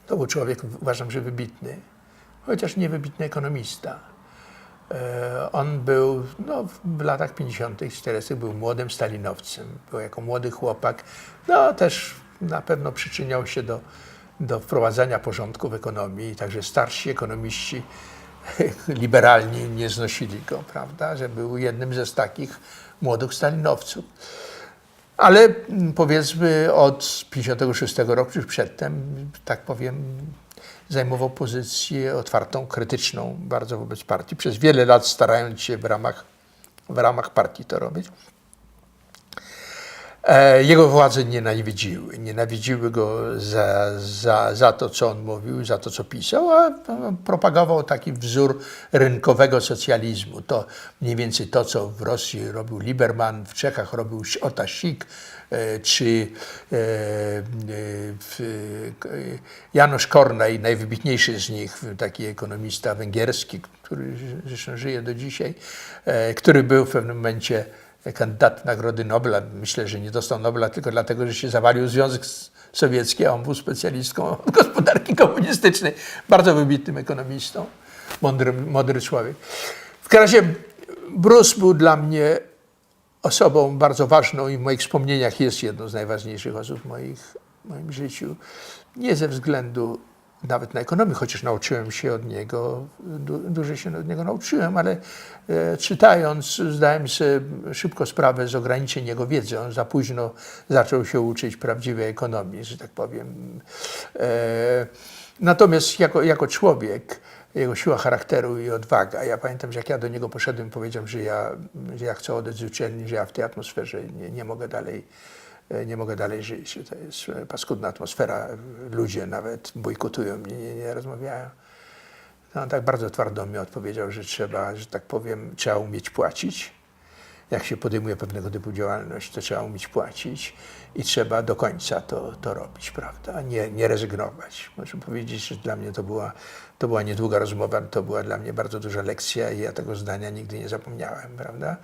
To był człowiek, uważam, że wybitny, chociaż nie wybitny ekonomista. On był w latach 50., 40. był młodym stalinowcem. Był jako młody chłopak. Też na pewno przyczyniał się do wprowadzania porządku w ekonomii. Także starsi ekonomiści liberalni nie znosili go, prawda? Że był jednym ze takich młodych stalinowców. Ale powiedzmy od 56 roku, czy przedtem, tak powiem, zajmował pozycję otwartą, krytyczną bardzo wobec partii. Przez wiele lat starając się w ramach partii to robić. Jego władze nienawidziły go za to, co on mówił, za to, co pisał, a propagował taki wzór rynkowego socjalizmu. To mniej więcej to, co w Rosji robił Lieberman, w Czechach robił Ota Sik, czy Janusz Kornaj, najwybitniejszy z nich, taki ekonomista węgierski, który zresztą żyje do dzisiaj, który był w pewnym momencie kandydat Nagrody Nobla. Myślę, że nie dostał Nobla tylko dlatego, że się zawalił Związek Sowiecki, a on był specjalistką od gospodarki komunistycznej. Bardzo wybitnym ekonomistą, mądry człowiek. W każdym razie Bruce był dla mnie osobą bardzo ważną i w moich wspomnieniach jest jedną z najważniejszych osób w moim życiu. Nie ze względu nawet na ekonomię, chociaż nauczyłem się od niego, dużo się od niego nauczyłem, ale czytając zdałem sobie szybko sprawę z ograniczeń jego wiedzy. On za późno zaczął się uczyć prawdziwej ekonomii, że tak powiem. Natomiast jako człowiek, jego siła charakteru i odwaga. Ja pamiętam, że jak ja do niego poszedłem i powiedziałem, że ja chcę odejść z uczelni, że ja w tej atmosferze nie mogę dalej żyć, że to jest paskudna atmosfera, ludzie nawet bojkotują mnie, nie rozmawiają. No, on tak bardzo twardo mi odpowiedział, że trzeba, że tak powiem, trzeba umieć płacić. Jak się podejmuje pewnego typu działalność, to trzeba umieć płacić i trzeba do końca to robić, prawda? Nie rezygnować. Muszę powiedzieć, że dla mnie to była niedługa rozmowa, to była dla mnie bardzo duża lekcja i ja tego zdania nigdy nie zapomniałem, prawda?